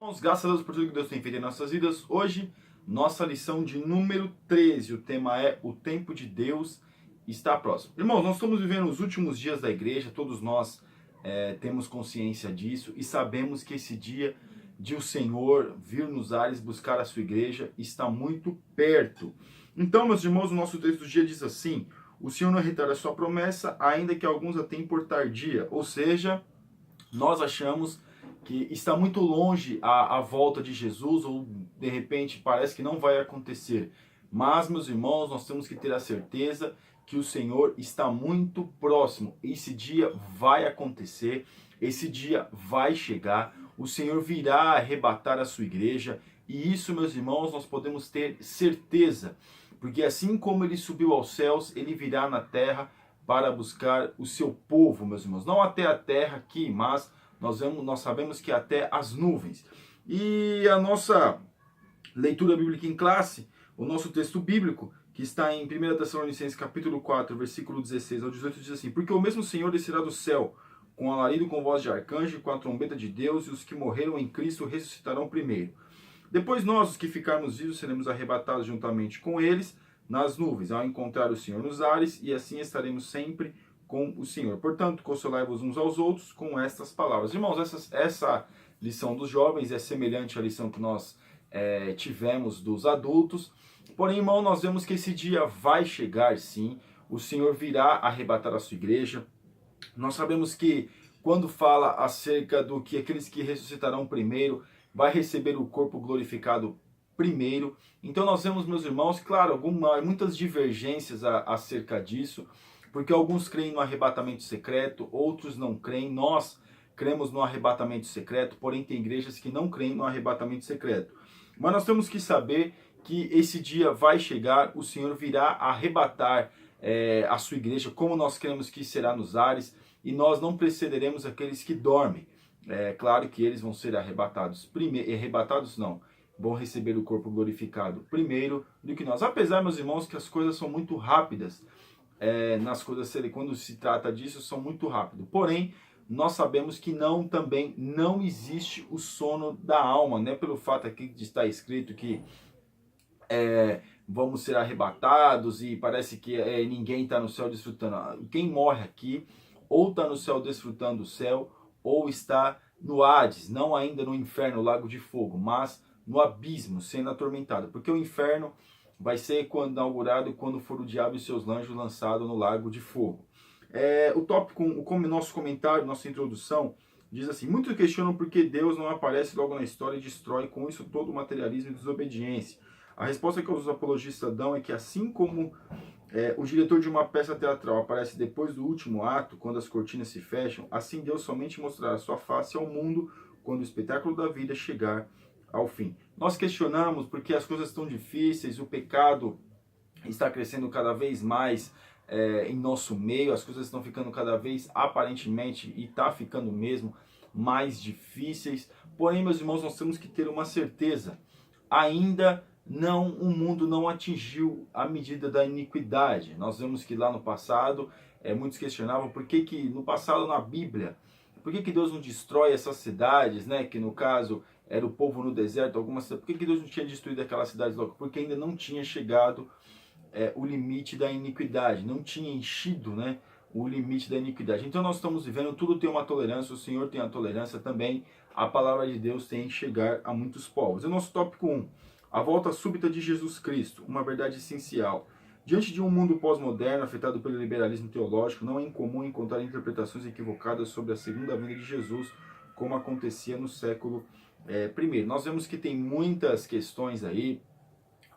Irmãos, graças a Deus por tudo que Deus tem feito em nossas vidas. Hoje, nossa lição de número 13. O tema é: o tempo de Deus está próximo. Irmãos, nós estamos vivendo os últimos dias da igreja, todos nós temos consciência disso e sabemos que esse dia de o Senhor vir nos ares buscar a sua igreja está muito perto. Então, meus irmãos, o nosso texto do dia diz assim: o Senhor não retarda a sua promessa, ainda que alguns a tenham por tardia. Ou seja, nós achamos que está muito longe a volta de Jesus, ou de repente parece que não vai acontecer. Mas, meus irmãos, nós temos que ter a certeza que o Senhor está muito próximo. Esse dia vai acontecer, esse dia vai chegar, o Senhor virá arrebatar a sua igreja, e isso, meus irmãos, nós podemos ter certeza, porque assim como ele subiu aos céus, ele virá na terra para buscar o seu povo, meus irmãos. Não até a terra aqui, mas nós sabemos que até as nuvens. E a nossa leitura bíblica em classe, o nosso texto bíblico, que está em 1 Tessalonicenses capítulo 4, versículo 16 ao 18, diz assim: porque o mesmo Senhor descerá do céu, com alarido, com voz de arcanjo, com a trombeta de Deus, e os que morreram em Cristo ressuscitarão primeiro. Depois nós, os que ficarmos vivos, seremos arrebatados juntamente com eles nas nuvens, ao encontrar o Senhor nos ares, e assim estaremos sempre com o Senhor. Portanto, consolai-vos uns aos outros com estas palavras. Irmãos, essa lição dos jovens é semelhante à lição que nós tivemos dos adultos. Porém, irmão, nós vemos que esse dia vai chegar, sim. O Senhor virá arrebatar a sua igreja. Nós sabemos que quando fala acerca do que aqueles que ressuscitarão primeiro vai receber o corpo glorificado primeiro. Então nós vemos, meus irmãos, claro, muitas divergências acerca disso, porque alguns creem no arrebatamento secreto, outros não creem. Nós cremos no arrebatamento secreto, porém tem igrejas que não creem no arrebatamento secreto. Mas nós temos que saber que esse dia vai chegar, o Senhor virá arrebatar a sua igreja, como nós cremos que será nos ares, e nós não precederemos aqueles que dormem. É claro que eles vão ser arrebatados primeiro, vão receber o corpo glorificado primeiro do que nós. Apesar, meus irmãos, que as coisas são muito rápidas, quando se trata disso, são muito rápidas. Porém, nós sabemos que também não existe o sono da alma, né? Pelo fato aqui de estar escrito que vamos ser arrebatados e parece que ninguém está no céu desfrutando. Quem morre aqui ou está no céu desfrutando do céu, ou está no Hades, não ainda no inferno, lago de fogo, mas no abismo, sendo atormentado. Porque o inferno vai ser inaugurado quando for o diabo e seus anjos lançados no lago de fogo. O nosso comentário, nossa introdução, diz assim: muitos questionam por que Deus não aparece logo na história e destrói com isso todo o materialismo e desobediência. A resposta que os apologistas dão é que assim como o diretor de uma peça teatral aparece depois do último ato, quando as cortinas se fecham, assim Deus somente mostrará sua face ao mundo quando o espetáculo da vida chegar ao fim. Nós questionamos porque as coisas estão difíceis, o pecado está crescendo cada vez mais em nosso meio, as coisas estão ficando cada vez, aparentemente, e está ficando mesmo, mais difíceis. Porém, meus irmãos, nós temos que ter uma certeza: ainda o mundo não atingiu a medida da iniquidade. Nós vemos que lá no passado, muitos questionavam por que no passado, na Bíblia, por que Deus não destrói essas cidades, né? Que no caso era o povo no deserto, por que Deus não tinha destruído aquelas cidades logo? Porque ainda não tinha chegado o limite da iniquidade, não tinha enchido, né, o limite da iniquidade. Então nós estamos vivendo, tudo tem uma tolerância, o Senhor tem a tolerância também, a palavra de Deus tem que chegar a muitos povos. E o nosso tópico 1, a volta súbita de Jesus Cristo, uma verdade essencial. Diante de um mundo pós-moderno afetado pelo liberalismo teológico, não é incomum encontrar interpretações equivocadas sobre a segunda vinda de Jesus, como acontecia no século I. Nós vemos que tem muitas questões aí.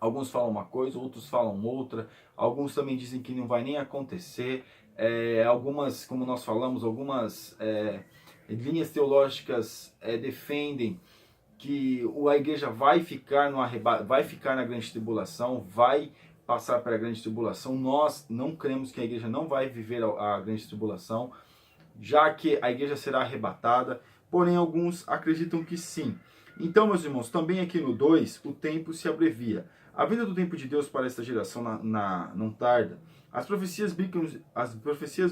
Alguns falam uma coisa, outros falam outra. Alguns também dizem que não vai nem acontecer. Algumas, como nós falamos, algumas linhas teológicas defendem que a igreja vai ficar na grande tribulação, vai passar pela grande tribulação. Nós não cremos que a igreja não vai viver a grande tribulação, já que a igreja será arrebatada. Porém, alguns acreditam que sim. Então, meus irmãos, também aqui no 2, o tempo se abrevia. A vinda do tempo de Deus para esta geração não tarda. As profecias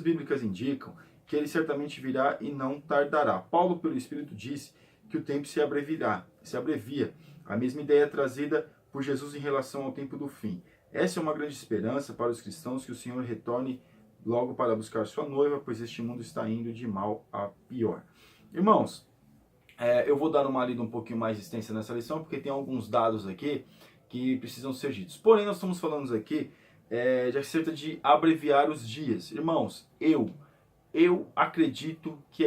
bíblicas indicam que ele certamente virá e não tardará. Paulo, pelo Espírito, disse que o tempo se abrevia. A mesma ideia é trazida por Jesus em relação ao tempo do fim. Essa é uma grande esperança para os cristãos, que o Senhor retorne logo para buscar sua noiva, pois este mundo está indo de mal a pior. Irmãos, eu vou dar uma lida um pouquinho mais extensa nessa lição, porque tem alguns dados aqui que precisam ser ditos. Porém, nós estamos falando aqui de acerca de abreviar os dias. Irmãos, eu acredito que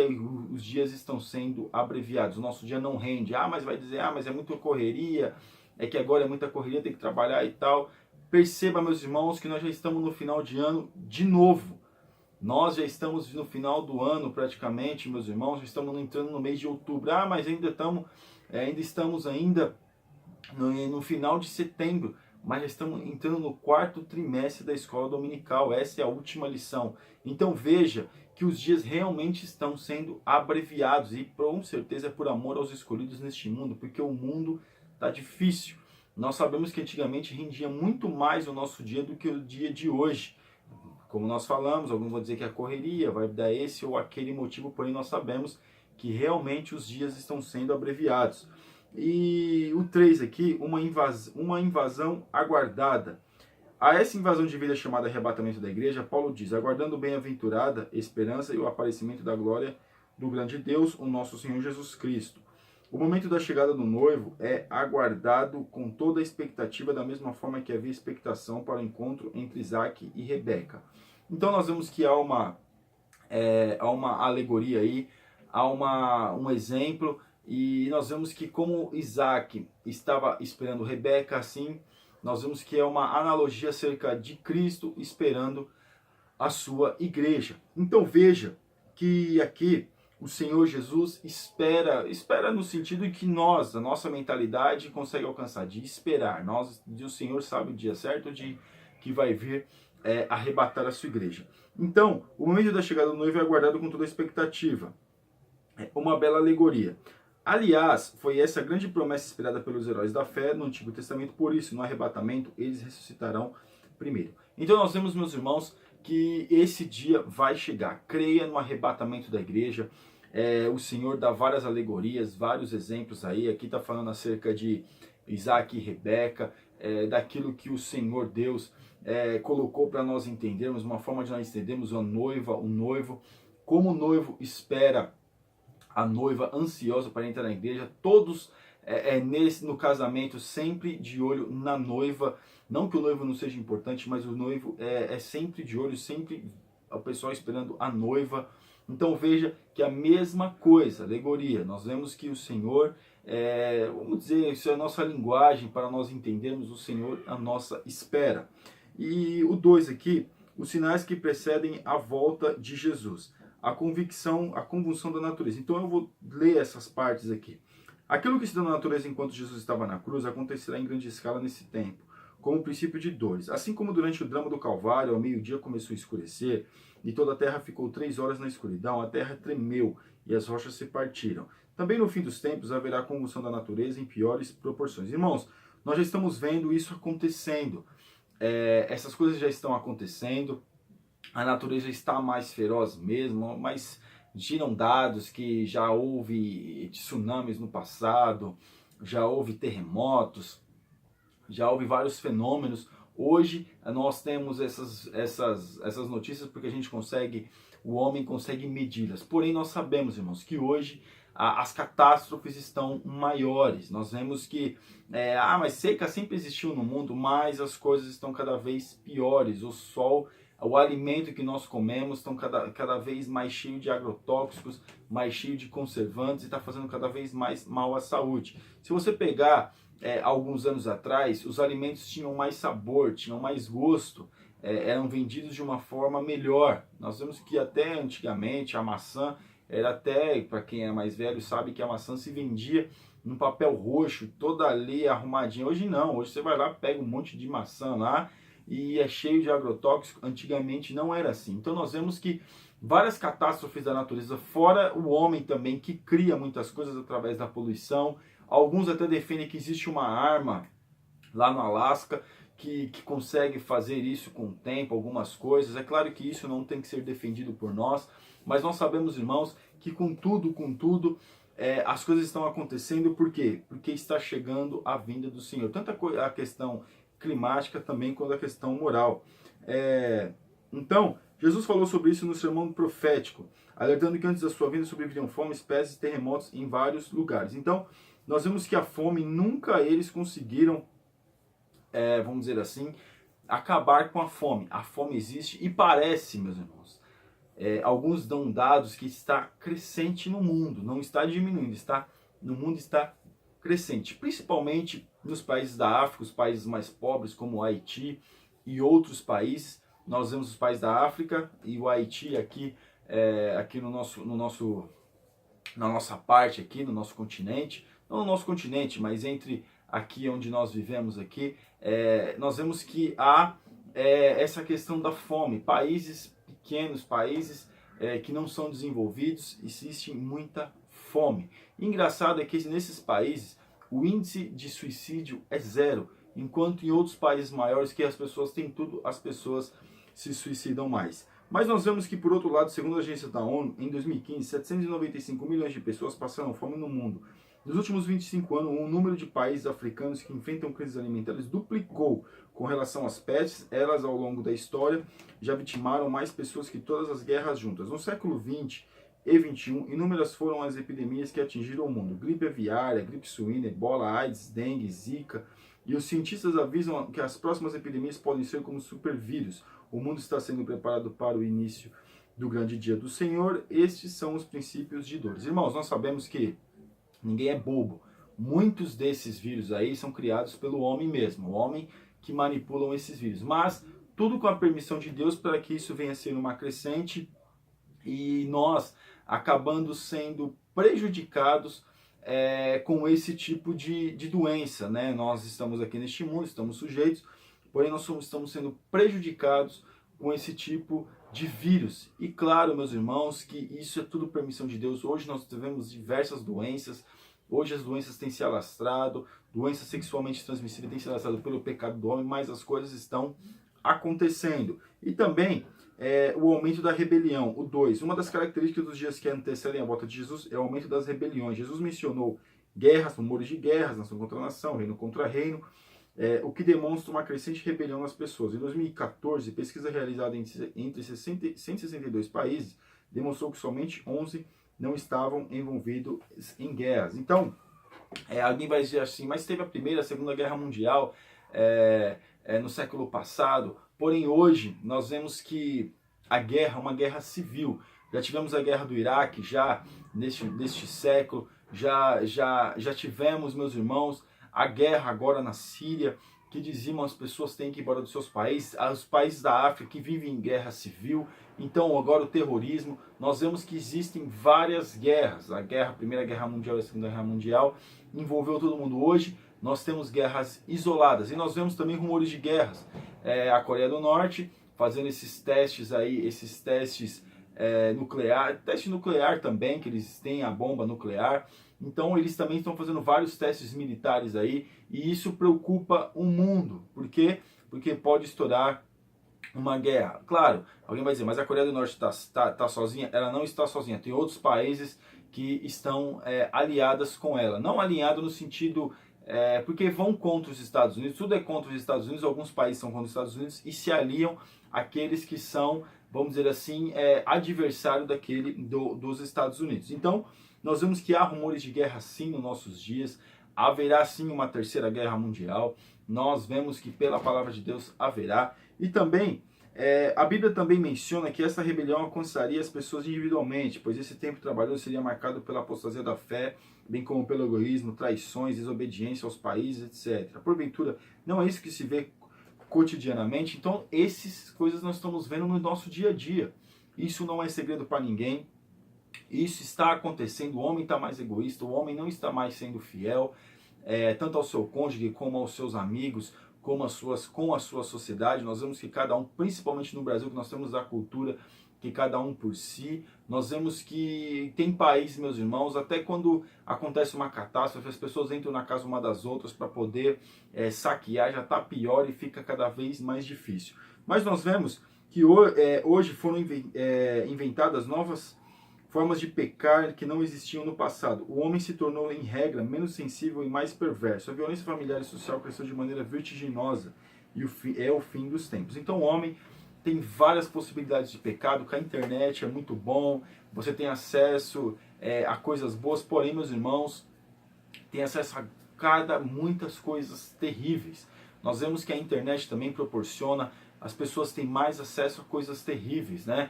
os dias estão sendo abreviados. O nosso dia não rende. Mas vai dizer, mas é muita correria, é que agora é muita correria, tem que trabalhar e tal. Perceba, meus irmãos, que nós já estamos no final de ano de novo. Nós já estamos no final do ano praticamente, meus irmãos, já estamos entrando no mês de outubro. Mas ainda estamos no final de setembro, mas já estamos entrando no quarto trimestre da escola dominical. Essa é a última lição. Então veja que os dias realmente estão sendo abreviados, e com certeza é por amor aos escolhidos neste mundo, porque o mundo está difícil. Nós sabemos que antigamente rendia muito mais o nosso dia do que o dia de hoje. Como nós falamos, alguns vão dizer que a correria vai dar esse ou aquele motivo, porém nós sabemos que realmente os dias estão sendo abreviados. E o 3 aqui, uma invasão aguardada. A essa invasão de vida chamada arrebatamento da igreja, Paulo diz, aguardando bem-aventurada esperança e o aparecimento da glória do grande Deus, o nosso Senhor Jesus Cristo. O momento da chegada do noivo é aguardado com toda a expectativa, da mesma forma que havia expectação para o encontro entre Isaac e Rebeca. Então nós vemos que há uma alegoria aí, há um exemplo, e nós vemos que como Isaac estava esperando Rebeca, assim, nós vemos que é uma analogia acerca de Cristo esperando a sua igreja. Então veja que aqui o Senhor Jesus espera no sentido em que a nossa mentalidade consegue alcançar, de esperar. O Senhor sabe o dia certo que vai vir arrebatar a sua igreja. Então, o momento da chegada do noivo é aguardado com toda a expectativa. É uma bela alegoria. Aliás, foi essa grande promessa esperada pelos heróis da fé no Antigo Testamento, por isso, no arrebatamento, eles ressuscitarão primeiro. Então nós vemos, meus irmãos, que esse dia vai chegar. Creia no arrebatamento da igreja. O Senhor dá várias alegorias, vários exemplos aí. Aqui está falando acerca de Isaac e Rebeca, daquilo que o Senhor Deus colocou para nós entendermos, uma forma de nós entendermos a noiva, o noivo, como o noivo espera a noiva, ansiosa para entrar na igreja. Todos no casamento sempre de olho na noiva. Não que o noivo não seja importante, mas o noivo é sempre de olho, sempre o pessoal esperando a noiva. Então veja que a mesma coisa, alegoria. Nós vemos que o Senhor, vamos dizer, isso é a nossa linguagem para nós entendermos o Senhor, a nossa espera. E o 2 aqui, os sinais que precedem a volta de Jesus. A convulsão da natureza. Então eu vou ler essas partes aqui. Aquilo que se deu na natureza enquanto Jesus estava na cruz acontecerá em grande escala nesse tempo, como princípio de dores. Assim como durante o drama do Calvário, ao meio-dia começou a escurecer, e toda a terra ficou 3 horas na escuridão, a terra tremeu e as rochas se partiram. Também no fim dos tempos haverá convulsão da natureza em piores proporções. Irmãos, nós já estamos vendo isso acontecendo. Essas coisas já estão acontecendo. A natureza está mais feroz mesmo, mas giram dados que já houve tsunamis no passado, já houve terremotos, já houve vários fenômenos. Hoje nós temos essas notícias porque o homem consegue medi-las. Porém nós sabemos, irmãos, que hoje as catástrofes estão maiores. Nós vemos que mas seca sempre existiu no mundo, mas as coisas estão cada vez piores. O alimento que nós comemos estão cada vez mais cheio de agrotóxicos, mais cheio de conservantes, e está fazendo cada vez mais mal à saúde. Se você pegar alguns anos atrás, os alimentos tinham mais sabor, tinham mais gosto, eram vendidos de uma forma melhor. Nós vemos que até antigamente a maçã era até, para quem é mais velho sabe que a maçã se vendia num papel roxo, toda ali arrumadinha. Hoje não, hoje você vai lá, pega um monte de maçã lá, e é cheio de agrotóxico. Antigamente não era assim. Então nós vemos que várias catástrofes da natureza, fora o homem também, que cria muitas coisas através da poluição. Alguns até defendem que existe uma arma lá no Alasca que consegue fazer isso com o tempo, algumas coisas. É claro que isso não tem que ser defendido por nós, mas nós sabemos, irmãos, que contudo, as coisas estão acontecendo por quê? Porque está chegando a vinda do Senhor. Tanto a questão climática também quanto a questão moral. Então, Jesus falou sobre isso no sermão profético, alertando que antes da sua vinda sobreviriam fomes, pestes e terremotos em vários lugares. Então, nós vemos que a fome, nunca eles conseguiram, vamos dizer assim, acabar com a fome. A fome existe e parece, meus irmãos, alguns dão dados que está crescente no mundo, não está diminuindo, no mundo está crescente, principalmente nos países da África, os países mais pobres como o Haiti e outros países. Nós vemos os países da África e o Haiti aqui, aqui na nossa parte aqui, no nosso continente, não no nosso continente, mas entre aqui onde nós vivemos aqui, nós vemos que há essa questão da fome. Países pequenos, países que não são desenvolvidos, existe muita fome. E engraçado é que nesses países o índice de suicídio é zero, enquanto em outros países maiores que as pessoas têm tudo, as pessoas se suicidam mais. Mas nós vemos que, por outro lado, segundo a agência da ONU, em 2015, 795 milhões de pessoas passaram fome no mundo. Nos últimos 25 anos, o número de países africanos que enfrentam crises alimentares duplicou com relação às pestes. Elas, ao longo da história, já vitimaram mais pessoas que todas as guerras juntas. No século 20 e 21, inúmeras foram as epidemias que atingiram o mundo. Gripe aviária, gripe suína, ebola, AIDS, dengue, zika. E os cientistas avisam que as próximas epidemias podem ser como supervírus. O mundo está sendo preparado para o início do grande dia do Senhor. Estes são os princípios de dores. Irmãos, nós sabemos que ninguém é bobo. Muitos desses vírus aí são criados pelo homem mesmo, o homem que manipulam esses vírus. Mas tudo com a permissão de Deus para que isso venha a ser uma crescente e nós acabando sendo prejudicados com esse tipo de doença, né? Nós estamos aqui neste mundo, estamos sujeitos, porém nós estamos sendo prejudicados com esse tipo de vírus. E claro, meus irmãos, que isso é tudo permissão de Deus. Hoje nós tivemos diversas doenças, hoje as doenças têm se alastrado, doença sexualmente transmissível tem se alastrado pelo pecado do homem, mas as coisas estão acontecendo. E também o aumento da rebelião. O 2. Uma das características dos dias que antecedem a volta de Jesus é o aumento das rebeliões. Jesus mencionou guerras, rumores de guerras, nação contra nação, reino contra reino, o que demonstra uma crescente rebelião nas pessoas. Em 2014, pesquisa realizada entre 162 países demonstrou que somente 11 não estavam envolvidos em guerras. Então, alguém vai dizer assim, mas teve a Primeira, a Segunda Guerra Mundial no século passado, porém hoje nós vemos que a guerra é uma guerra civil. Já tivemos a guerra do Iraque, já neste século, já tivemos, meus irmãos, a guerra agora na Síria, que dizimam as pessoas têm que ir embora dos seus países, os países da África que vivem em guerra civil. Então agora o terrorismo, nós vemos que existem várias guerras, a Primeira Guerra Mundial e a Segunda Guerra Mundial envolveu todo mundo. Hoje nós temos guerras isoladas e nós vemos também rumores de guerras. A Coreia do Norte fazendo esses testes nuclear, teste nuclear também, que eles têm a bomba nuclear. Então eles também estão fazendo vários testes militares aí, e isso preocupa o mundo. Por quê? Porque pode estourar uma guerra. Claro, alguém vai dizer, mas a Coreia do Norte está sozinha? Ela não está sozinha, tem outros países que estão aliadas com ela. Não alinhado no sentido, porque vão contra os Estados Unidos, tudo é contra os Estados Unidos, alguns países são contra os Estados Unidos e se aliam àqueles que são, vamos dizer assim, adversário dos Estados Unidos. Então, nós vemos que há rumores de guerra sim nos nossos dias, haverá sim uma terceira guerra mundial, nós vemos que pela palavra de Deus haverá, e também a Bíblia também menciona que essa rebelião alcançaria as pessoas individualmente, pois esse tempo trabalhoso seria marcado pela apostasia da fé, bem como pelo egoísmo, traições, desobediência aos países, etc. Porventura, não é isso que se vê cotidianamente? Então, essas coisas nós estamos vendo no nosso dia a dia. Isso não é segredo para ninguém. Isso está acontecendo, o homem está mais egoísta, o homem não está mais sendo fiel, tanto ao seu cônjuge, como aos seus amigos, com a sua sociedade. Nós vemos que cada um, principalmente no Brasil, que nós temos a cultura que cada um por si, nós vemos que tem países, meus irmãos, até quando acontece uma catástrofe, as pessoas entram na casa uma das outras para poder saquear, já está pior e fica cada vez mais difícil. Mas nós vemos que hoje foram inventadas novas formas de pecar que não existiam no passado. O homem se tornou, em regra, menos sensível e mais perverso. A violência familiar e social cresceu de maneira vertiginosa e é o fim dos tempos. Então o homem tem várias possibilidades de pecado, com a internet é muito bom, você tem acesso a coisas boas, porém, meus irmãos, tem acesso a muitas coisas terríveis. Nós vemos que a internet também proporciona, as pessoas têm mais acesso a coisas terríveis, né?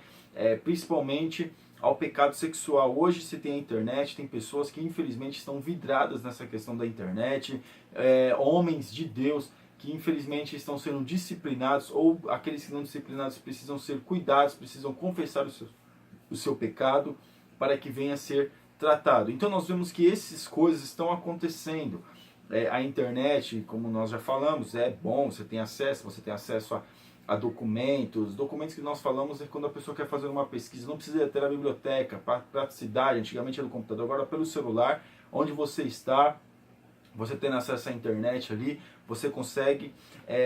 Principalmente ao pecado sexual. Hoje se tem a internet, tem pessoas que infelizmente estão vidradas nessa questão da internet, homens de Deus que infelizmente estão sendo disciplinados, ou aqueles que não disciplinados precisam ser cuidados, precisam confessar o seu pecado para que venha a ser tratado. Então nós vemos que essas coisas estão acontecendo. A internet, como nós já falamos, é bom, você tem acesso a documentos. Documentos que nós falamos é quando a pessoa quer fazer uma pesquisa, não precisa ter a biblioteca, praticidade, antigamente era no computador, agora pelo celular, onde você está, você tendo acesso à internet ali, você consegue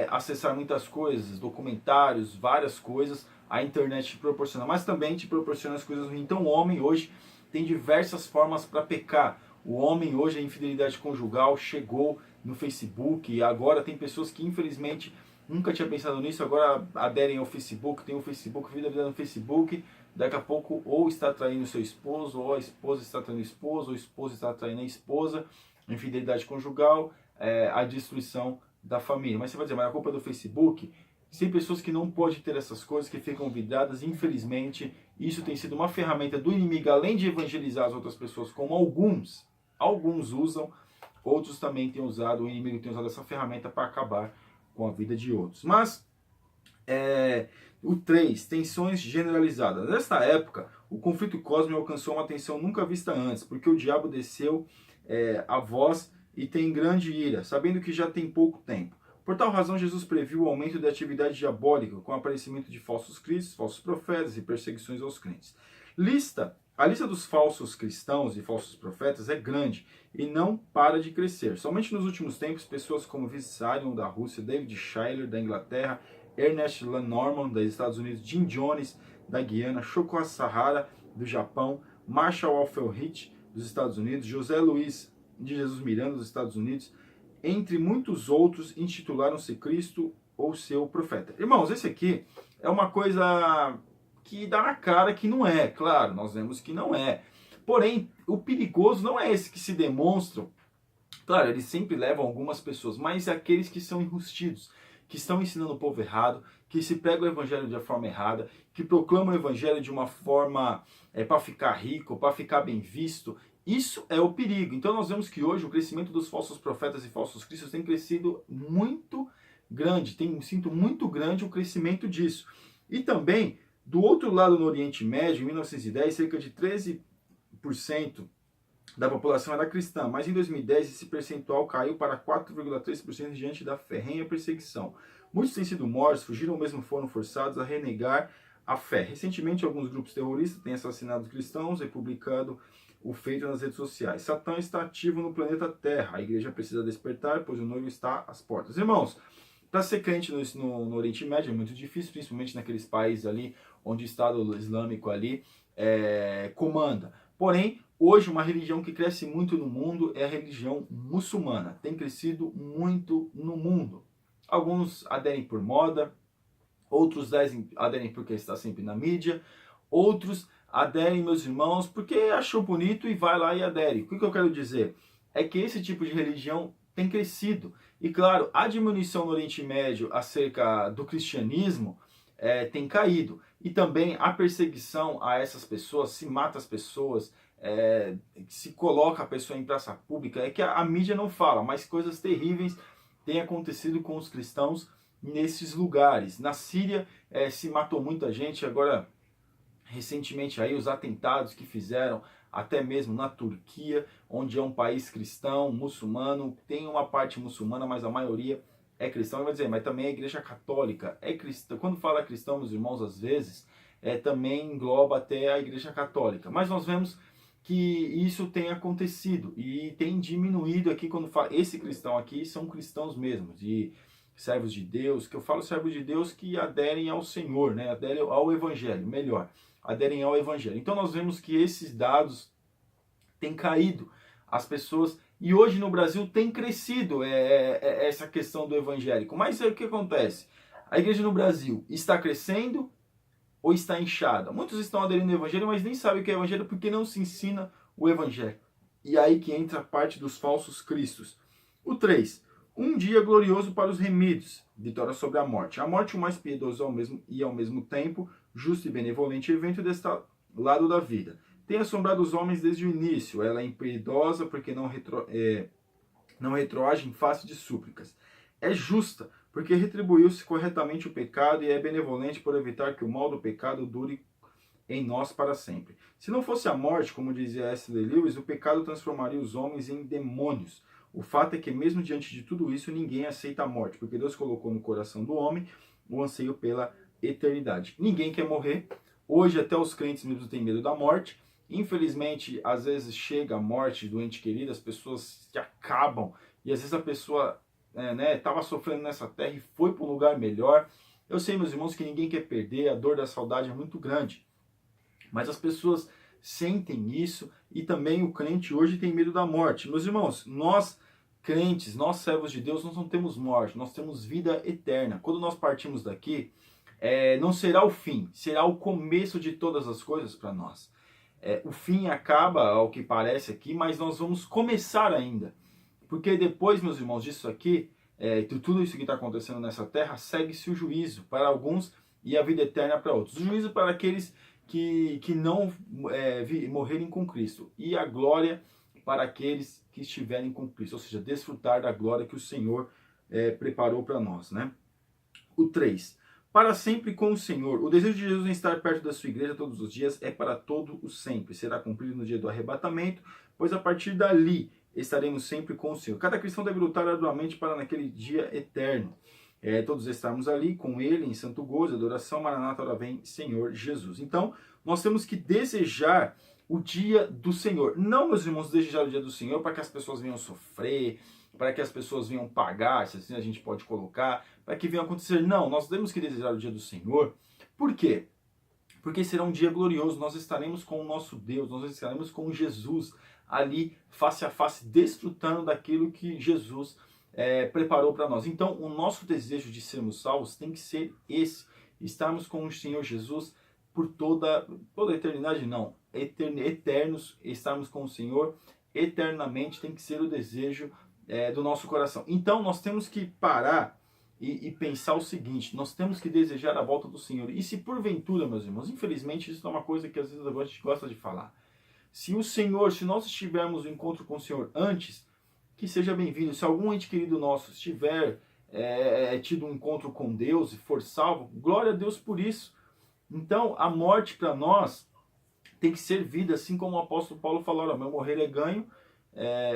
acessar muitas coisas, documentários, várias coisas, a internet te proporciona, mas também te proporciona as coisas ruins. Então o homem hoje tem diversas formas para pecar. O homem hoje, a infidelidade conjugal chegou no Facebook, e agora tem pessoas que infelizmente nunca tinha pensado nisso, agora aderem ao Facebook, tem o Facebook, vida no Facebook, daqui a pouco ou está traindo seu esposo, ou a esposa está traindo o esposo, ou o esposo está traindo a esposa, infidelidade conjugal, a destruição da família. Mas você vai dizer, mas a culpa é do Facebook? Tem pessoas que não podem ter essas coisas, que ficam vidradas, infelizmente, isso tem sido uma ferramenta do inimigo, além de evangelizar as outras pessoas, como alguns usam, outros também têm usado, o inimigo tem usado essa ferramenta para acabar com a vida de outros. Mas, o 3, tensões generalizadas. Nesta época, o conflito cósmico alcançou uma tensão nunca vista antes, porque o diabo desceu a voz e tem grande ira, sabendo que já tem pouco tempo. Por tal razão, Jesus previu o aumento da atividade diabólica com o aparecimento de falsos cristos, falsos profetas e perseguições aos crentes. A lista dos falsos cristãos e falsos profetas é grande e não para de crescer. Somente nos últimos tempos, pessoas como Vissarion da Rússia, David Schuyler da Inglaterra, Ernest Lenormand dos Estados Unidos, Jim Jones da Guiana, Shoko Asahara do Japão, Marshall Alfred dos Estados Unidos, José Luiz de Jesus Miranda dos Estados Unidos, entre muitos outros, intitularam-se Cristo ou seu profeta. Irmãos, esse aqui é uma coisa que dá na cara que não é, claro, nós vemos que não é. Porém, o perigoso não é esse que se demonstram. Claro, eles sempre levam algumas pessoas, mas é aqueles que são enrustidos, que estão ensinando o povo errado, que se pregam o evangelho de uma forma errada, que proclamam o evangelho de uma forma para ficar rico, para ficar bem visto. Isso é o perigo. Então nós vemos que hoje o crescimento dos falsos profetas e falsos cristos tem crescido muito grande, tem sinto muito grande o crescimento disso. E também, do outro lado, no Oriente Médio, em 1910, cerca de 13% da população era cristã, mas em 2010 esse percentual caiu para 4,3% diante da ferrenha perseguição. Muitos têm sido mortos, fugiram ou mesmo foram forçados a renegar a fé. Recentemente, alguns grupos terroristas têm assassinado cristãos e publicado o feito nas redes sociais. Satã está ativo no planeta Terra. A igreja precisa despertar, pois o noivo está às portas. Irmãos, para ser crente no Oriente Médio é muito difícil, principalmente naqueles países ali onde o Estado Islâmico ali comanda. Porém, hoje uma religião que cresce muito no mundo é a religião muçulmana. Tem crescido muito no mundo. Alguns aderem por moda, outros aderem porque está sempre na mídia, outros aderem, meus irmãos, porque achou bonito e vai lá e adere. O que eu quero dizer? É que esse tipo de religião tem crescido. E claro, a diminuição no Oriente Médio acerca do cristianismo tem caído. E também a perseguição a essas pessoas, se mata as pessoas, se coloca a pessoa em praça pública. É que a mídia não fala, mas coisas terríveis têm acontecido com os cristãos nesses lugares. Na Síria se matou muita gente, agora recentemente aí os atentados que fizeram até mesmo na Turquia, onde é um país cristão, muçulmano, tem uma parte muçulmana, mas a maioria é cristão. E vai dizer, mas também a igreja católica é cristã. Quando fala cristão, meus irmãos, às vezes, também engloba até a igreja católica. Mas nós vemos que isso tem acontecido e tem diminuído aqui, quando fala, esse cristão aqui são cristãos mesmos, de servos de Deus, que eu falo servos de Deus que aderem ao Senhor, né? Aderem ao Evangelho, melhor. aderem ao evangelho. Então nós vemos que esses dados têm caído, as pessoas, e hoje no Brasil tem crescido essa questão do evangélico. Mas o que acontece? A igreja no Brasil está crescendo ou está inchada? Muitos estão aderindo ao evangelho, mas nem sabem o que é evangelho porque não se ensina o evangelho. E aí que entra a parte dos falsos cristos. O 3. Um dia glorioso para os remidos, vitória sobre a morte. A morte, o mais piedoso ao mesmo tempo, justo e benevolente evento deste lado da vida. Tem assombrado os homens desde o início. Ela é impiedosa porque não retroage em face de súplicas. É justa porque retribuiu-se corretamente o pecado e é benevolente por evitar que o mal do pecado dure em nós para sempre. Se não fosse a morte, como dizia S. L. Lewis, o pecado transformaria os homens em demônios. O fato é que mesmo diante de tudo isso, ninguém aceita a morte, porque Deus colocou no coração do homem o anseio pela eternidade. Ninguém quer morrer. Hoje até os crentes mesmo têm medo da morte. Infelizmente, às vezes chega a morte do ente querido, as pessoas se acabam, e às vezes a pessoa estava sofrendo nessa terra e foi para um lugar melhor. Eu sei, meus irmãos, que ninguém quer perder, a dor da saudade é muito grande. Mas as pessoas sentem isso e também o crente hoje tem medo da morte. Meus irmãos, nós crentes, nós servos de Deus, nós não temos morte, nós temos vida eterna. Quando nós partimos daqui, não será o fim, será o começo de todas as coisas para nós. O fim acaba, ao que parece aqui, mas nós vamos começar ainda. Porque depois, meus irmãos, disso aqui, de tudo isso que está acontecendo nessa terra, segue-se o juízo para alguns e a vida eterna para outros. O juízo para aqueles que não morrerem com Cristo, e a glória para aqueles que estiverem com Cristo, ou seja, desfrutar da glória que o Senhor preparou para nós, né? O 3. Para sempre com o Senhor. O desejo de Jesus em estar perto da sua igreja todos os dias é para todo o sempre. Será cumprido no dia do arrebatamento, pois a partir dali estaremos sempre com o Senhor. Cada cristão deve lutar arduamente para naquele dia eterno. Todos estarmos ali com Ele em santo gozo, adoração, Maranata, ora vem, Senhor Jesus. Então, nós temos que desejar o dia do Senhor. Não, meus irmãos, desejar o dia do Senhor para que as pessoas venham sofrer, para que as pessoas venham pagar, se assim a gente pode colocar, para que venha acontecer. Não, nós temos que desejar o dia do Senhor. Por quê? Porque será um dia glorioso, nós estaremos com o nosso Deus, nós estaremos com Jesus ali, face a face, desfrutando daquilo que Jesus preparou para nós. Então, o nosso desejo de sermos salvos tem que ser esse, estarmos com o Senhor Jesus por toda a eternidade, não, eternos, estarmos com o Senhor eternamente, tem que ser o desejo do nosso coração. Então, nós temos que parar e pensar o seguinte, nós temos que desejar a volta do Senhor. E se porventura, meus irmãos, infelizmente isso é uma coisa que às vezes a gente gosta de falar, se nós estivermos no encontro com o Senhor antes, que seja bem-vindo. Se algum ente querido nosso estiver tido um encontro com Deus e for salvo, glória a Deus por isso. Então, a morte para nós tem que ser vida, assim como o apóstolo Paulo falou, o meu morrer é ganho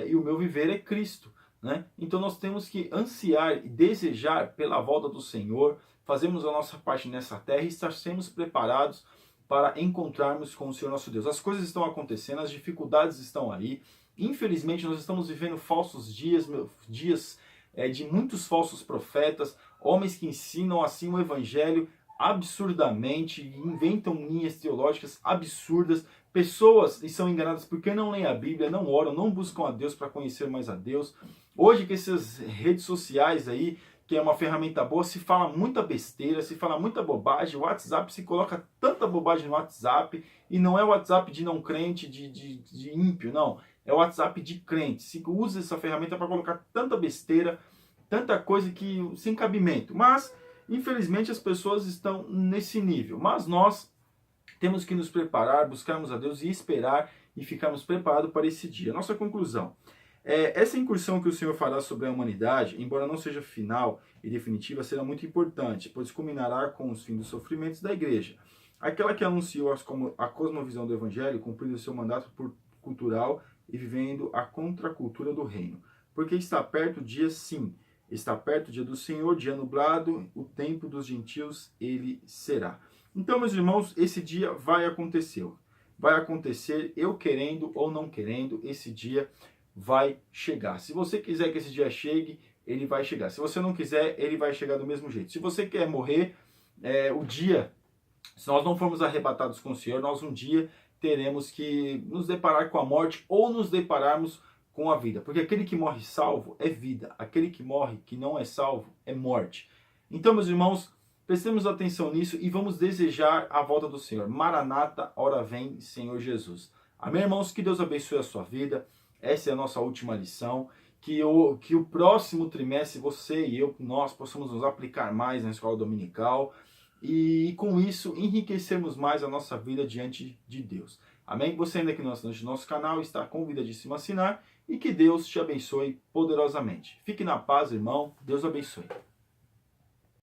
e o meu viver é Cristo. Né? Então, nós temos que ansiar e desejar pela volta do Senhor, fazermos a nossa parte nessa terra e estarmos preparados para encontrarmos com o Senhor nosso Deus. As coisas estão acontecendo, as dificuldades estão aí. Infelizmente, nós estamos vivendo falsos dias de muitos falsos profetas, homens que ensinam assim o evangelho absurdamente, inventam linhas teológicas absurdas, pessoas são enganadas porque não leem a Bíblia, não oram, não buscam a Deus para conhecer mais a Deus. Hoje, com essas redes sociais aí, que é uma ferramenta boa, se fala muita besteira, se fala muita bobagem, o WhatsApp se coloca tanta bobagem no WhatsApp, e não é o WhatsApp de não crente, de ímpio, não. É o WhatsApp de crente. Se usa essa ferramenta para colocar tanta besteira, tanta coisa que sem cabimento. Mas, infelizmente, as pessoas estão nesse nível. Mas nós temos que nos preparar, buscarmos a Deus e esperar e ficarmos preparados para esse dia. Nossa conclusão. Essa incursão que o Senhor fará sobre a humanidade, embora não seja final e definitiva, será muito importante, pois culminará com os fins dos sofrimentos da igreja. Aquela que anunciou a cosmovisão do Evangelho, cumprindo seu mandato cultural e vivendo a contracultura do reino. Porque está perto o dia, sim, está perto o dia do Senhor, dia nublado, o tempo dos gentios ele será. Então, meus irmãos, esse dia vai acontecer. Vai acontecer, eu querendo ou não querendo, esse dia vai chegar. Se você quiser que esse dia chegue, ele vai chegar. Se você não quiser, ele vai chegar do mesmo jeito. Se você quer morrer, o dia Se nós não formos arrebatados com o Senhor, nós um dia teremos que nos deparar com a morte ou nos depararmos com a vida. Porque aquele que morre salvo é vida, aquele que morre que não é salvo é morte. Então, meus irmãos, prestemos atenção nisso e vamos desejar a volta do Senhor. Maranata, ora vem, Senhor Jesus. Amém, irmãos? Que Deus abençoe a sua vida. Essa é a nossa última lição. Que o próximo trimestre, você e eu, nós possamos nos aplicar mais na escola dominical e com isso enriquecermos mais a nossa vida diante de Deus. Amém? Você ainda aqui no nosso canal está convidadíssimo a assinar e que Deus te abençoe poderosamente. Fique na paz, irmão. Deus abençoe.